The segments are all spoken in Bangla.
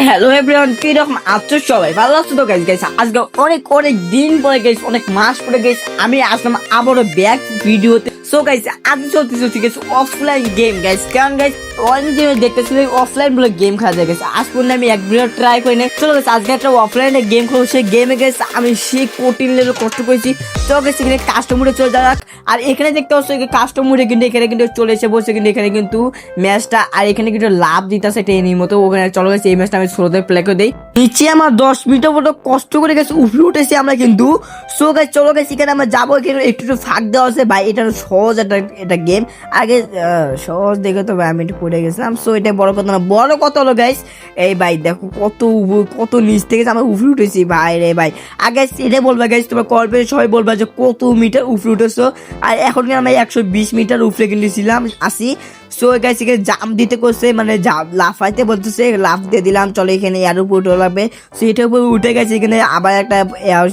হ্যালো এভরিওয়ান, কি রকম আছো সবাই? ভালো আছো তো গাইস? আজকে অনেক অনেক দিন পরে গাইস, অনেক মাস পরে গাইস আমি আসলাম আবারও ব্যাক ভিডিওতে। সো গাইস আজ চলতেছে গাইস অফলাইন গেম গাইস, কারণ গাইস অনেক দিন দেখতেছিল অফলাইন বলে গেম খেলা যায় গাইস। আজ পর্যন্ত আমি এক ভিডিও ট্রাই করি না। চলো গাইস আজকে একটা অফলাইনে গেম খেলবো। সেই গেমে গাইস আমি সেই কঠিন লেভেল কষ্ট করেছি। চলো গাইস এখানে কাস্টমারে চলে যাক। আর এখানে দেখতে পাচ্ছ কাস্টমারে কিন্তু এখানে কিন্তু চলে এসে বসে কিন্তু এখানে কিন্তু ম্যাচটা, আর এখানে কিন্তু লাভ দিতেছে ট্রেনির মতো। ওখানে চলো গাইস এই ম্যাচটা আমি স্লোতে প্লে করে দিই। নিচে আমার 10 মিনিটের মতো কষ্ট করে গেছে, উপরে উঠেছি আমরা কিন্তু। সো গাইস চলো গাইস এখানে আমরা যাবো। এখানে একটু একটু ফাঁক দেওয়া আছে ভাই, এটা সহজ একটা গেম। আগে সহজ দেখে তো ভাই আমি একটু পড়ে গেছিলাম। সো এটা বড় কথা না, বড় কথা হলো গাইস এই ভাই দেখো কত নিচ থেকে আমরা উপরে উঠেছি ভাই রে ভাই। আগে এটা বলবা গাইস, তোমার কল পেয়ে সবাই বলবা যে কত মিটার উপরে উঠেছো। আর এখন আমরা 120 মিটার উপরে কিন্তু ছিলাম আসি। সো গাইস এখানে জাম দিতে করছে, মানে লাফাইতে বলতেছে, লাফ দিয়ে দিলাম। চলো এখানে এর উপর উঠে লাগবে। সো এটার উপর উঠে গেছে, এখানে আবার একটা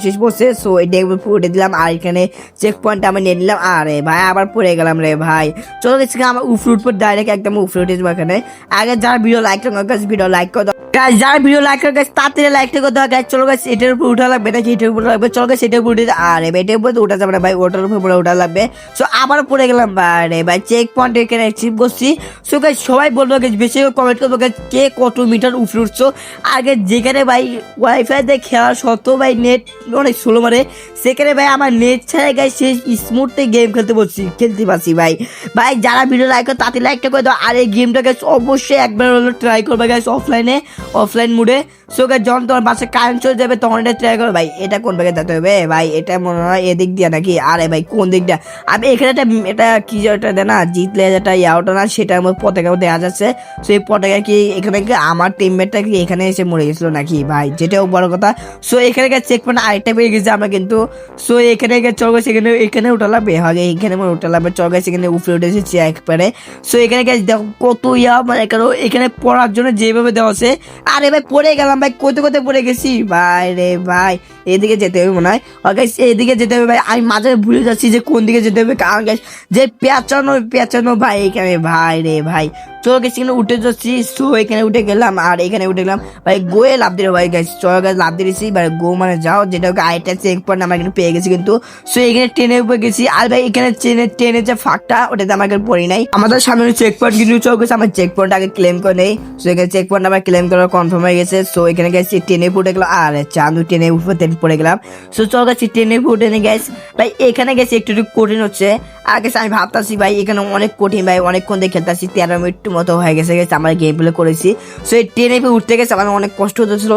শেষ বসছে। সো এটা উপর উঠে দিলাম, আর এখানে চেক পয়েন্ট আমি নিয়ে নিলাম। আরে ভাই আবার পড়ে গেলাম রে ভাই। চলো গেছি আমার উপরে উঠবো, ডাইরেক্ট একদম উপরে উঠে যাবো। এখানে আগে যারা ভিডিও লাইক করে ভিডিও লাইক করে দাও গাইস, যারা ভিডিও লাইক করে গাইস তাড়াতাড়ি লাইকটা করে দাও গাইস। চলো গাইস এটার উপর উঠা লাগবে নাকি এটার উপর লাগবে? চলো গাইস এটার উপর উঠে, আরে ভাই এটার উপর উঠা যাবে না ভাই, ওটার উপর উঠা লাগবে। সো আবার পড়ে গেলাম ভাই রে ভাই। চেক পয়েন্ট এখানে অ্যাচিভ করছি। সো গাইস সবাই বলবো গাইস, বেশি কমেন্ট করবো গাইস কে কত মিটার উপরে উঠছো। আগে যেখানে ভাই ওয়াইফাই দিয়ে খেলা সত্ত্বেও ভাই নেট অনেক স্লো মারে, সেখানে ভাই আমার নেট ছাড়া গাইস সেই স্মুথে গেম খেলতে পারছি ভাই। ভাই যারা ভিডিও লাইক করে তাতে লাইকটা করে দাও। আর এই গেমটা গাইস অবশ্যই একবার হলো ট্রাই করবে গাইস অফলাইন মুডে। সো গাইস যখন তোমার বাসে কারেন্ট চলে যাবে তখন এটা ট্রাই করো ভাই। এটা কোন ভাগে যেতে হবে ভাই? এটা মনে হয় এদিক দিয়ে নাকি? আরে ভাই কোন দিক দিয়ে? আমি এখানে এটা কি যেটা দেয় না, জিতলে যেটা ওটা না, সেটার মধ্যে পতাকাও দেওয়া যাচ্ছে। সো এই পতাকা কি এখানে কি আমার টিমমেটটা কি এখানে এসে মরে গেছিল নাকি ভাই? যেটাও বড় কথা। সো এখানে গিয়ে চেক পয়েন্ট আরেকটা পেয়ে গেছি আমরা কিন্তু। সো এখানে গিয়ে চল গেছে, এখানে উঠা লাগবে। হয় এখানে মনে উঠা লাগবে। চল গেছে এখানে উপরে উঠে এসেছি একবারে। সো এখানে গেছে দেখো কত মানে এখানে পড়ার জন্য যেভাবে দেওয়া আছে। আরে ভাই পড়ে গেলাম ভাই, কোথায় পড়ে গেছি ভাই রে ভাই। এদিকে যেতে হবে মনে হয়, এদিকে যেতে হবে ভাই। আমি মাঝে ভুলে যাচ্ছি যে কোন দিকে যেতে হবে, কারণ যে পেঁচানো ভাই এখানে ভাই রে ভাই। চলো গেছি এখানে উঠে যাচ্ছি। সো এখানে উঠে গেলাম, আর এখানে উঠে গেলাম ভাই। গোয়ে লাভ দিল ভাই গাইস। চলো গাইস লাভ দিয়েছি ভাই, গো মানে যাও, যেটা আইটা চেক পয়েন্ট আমরা এখানে পেয়ে গেছি কিন্তু। সো এখানে ট্রেনের উপরে গেছি। আর ভাই এখানে ট্রেনের যে ফাঁকটা ওটাতে আমার এখানে পড়ি নাই। আমাদের সামনে চেক পয়েন্ট কিন্তু। চলো গেছে আমার চেক পয়েন্ট আগে ক্লেম করে নেই। সো এখানে চেক পয়েন্ট আমার ক্লেম করা কনফার্ম হয়ে গেছে। সো এখানে গেছি ট্রেনে উঠে গেলাম। আর চাঁদু ট্রেনের উপর পড়ে গেলাম। সো চলো গেছি ট্রেনের উপর উঠে গেছ ভাই। এখানে গেছি একটু কঠিন হচ্ছে। আগে আমি ভাবতাছি ভাই এখানে অনেক কঠিন ভাই, অনেকক্ষণ দিয়ে খেলতেছি, 13 মিনিট মতো হয়ে গেছে আমার গেম প্লে করেছি। সো এই ট্রেনে উঠতে গেছে আমার অনেক কষ্ট হচ্ছিল।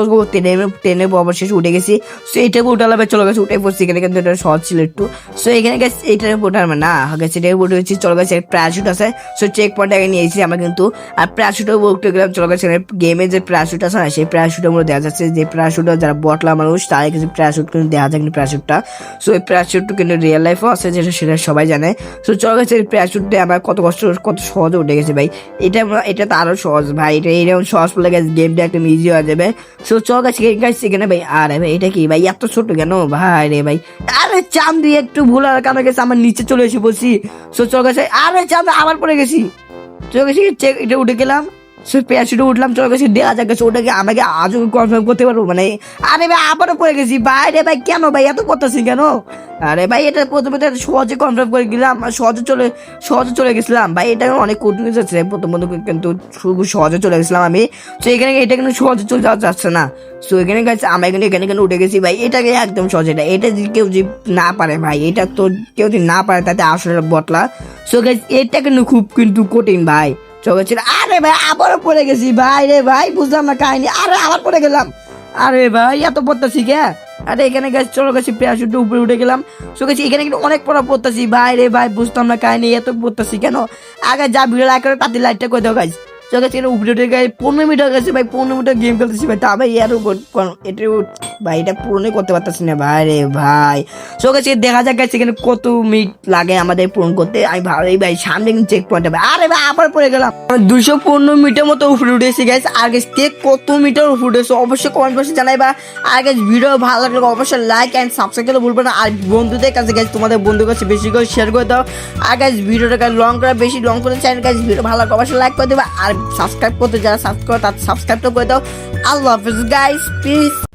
ট্রেনে অবশেষে উঠে গেছি। সো এইটা উঠে লাগবে। চলো গেছে উঠে পড়ছি। এখানে কিন্তু এটা সহজ ছিল একটু। সো এখানে গেছে এইটার উঠার না গেছে, এটা উঠে গেছি। চলো গেছে প্যারাশুট আছে। সো চেক পয়েন্ট আগে নিয়েছি আমরা কিন্তু। আর প্যারাশুটও উঠে গেলাম। চলো গেছে গেমে যে প্যারাশুট আছে না, সেই প্যারাশুটের মধ্যে দেখা যাচ্ছে যে প্যারাশুটও যারা বটলা মানুষ তারা কিছু প্যারাশুট কিন্তু দেখা যায় কিন্তু প্যারাশুটটা। সো এই প্যারাশুটটা কিন্তু রিয়েল লাইফও আছে, যেটা সেটা সবাই জানে। সো চলো গেছে প্যারাশুট দিয়ে আমার কত সহজে উঠে গেছে ভাই। এটা তো আরো সহজ ভাই। এটা এরকম সহজ পড়লে গেছে গেমটা একদম ইজি হয়ে যাবে। সো চল গেছে এখানে ভাই। আরে ভাই এটা কি ভাই এত ছোট কেন ভাই রে ভাই? আরে চাঁদ দিয়ে একটু ভুল আর কারণে গেছে আমার নিচে চলে এসে বলছি। সো চল গেছে, আরে চাঁদ আবার পড়ে গেছি। চলে গেছি এটা উঠে গেলাম। সে প্যারাশুটে উঠলাম। চলে গেছি দেখা যাক গেছে ওটাকে আমাকে আজও কনফার্ম করতে পারবো মানে। আরে ভাই আবারও পড়ে গেছি ভাই রে ভাই। কেন ভাই এত করতেছি কেন? আরে ভাই এটা প্রথমে সহজে কনফার্ম করে গেলাম, সহজে চলে গেছিলাম ভাই। এটা অনেক কঠিন যাচ্ছে প্রথম কিন্তু খুব সহজে চলে গেছিলাম আমি। তো এখানে এটা কিন্তু সহজে চলে যাওয়া যাচ্ছে না। সো এখানে গেছে আমরা এখানে উঠে গেছি ভাই। এটাকে একদম সহজ। এটা যদি কেউ না পারে ভাই, এটা তো কেউ যদি না পারে তাতে আসলে বটলা। সো এটা কিন্তু খুব কঠিন ভাই। চলেছিল। আরে ভাই আবারও পড়ে গেছি ভাই রে ভাই, বুঝলাম না কাহিনী। আরে আবার পড়ে গেলাম। আরে ভাই এত পড়তেছি কে? আরে এখানে গেছি। চলো গেছি প্যারাশুট উপরে উঠে গেলাম। সো গেছি এখানে কিন্তু অনেক পড়া পড়তেছি ভাই রে ভাই, বুঝতাম না কাহিনী এত পড়তেছি কেন। আগে যা ভিডিও লাইক করে তাতে লাইটটা করে দাও গাইজ। চলো গেছি উপরে উঠে গেছে 15 মিনিট হয়ে গেছে ভাই। 15 মিনিট গেম খেলতেছি ভাই, তা ভাই এর উপর এটা ভাই এটা পূরণই করতে পারতেছি না ভাই রে ভাই। সো গেছে দেখা যাক গেছে এখানে কত মিনিট লাগে আমাদের পূরণ করতে। আমি ভাবি ভাই সামনে কিন্তু চেক পয়েন্ট হবে। আরে ভাই আবার পড়ে গেলাম। 215 মিটার মতো উপরে উঠেছি গাইস। আর গাইস কে কত মিটার উপরে উঠেছে অবশ্যই কমেন্ট বক্সে জানাইবা। আর গাইস ভিডিও ভালো লাগলে অবশ্যই লাইক এন্ড সাবস্ক্রাইব করতে ভুলবে না। আর বন্ধুদের কাছে গাইস তোমাদের বন্ধুদের কাছে বেশি করে শেয়ার করে দাও। আর গাইস ভিডিওটাকে লং করে বেশি লং করে চাই গাইস, ভিডিও ভালো লাগলে অবশ্যই লাইক করে দেবা। আর সাবস্ক্রাইব করতে যারা সাবস্ক্রাইব তো করে দাও। আল্লাহ হাফেজ গাইস, পিস।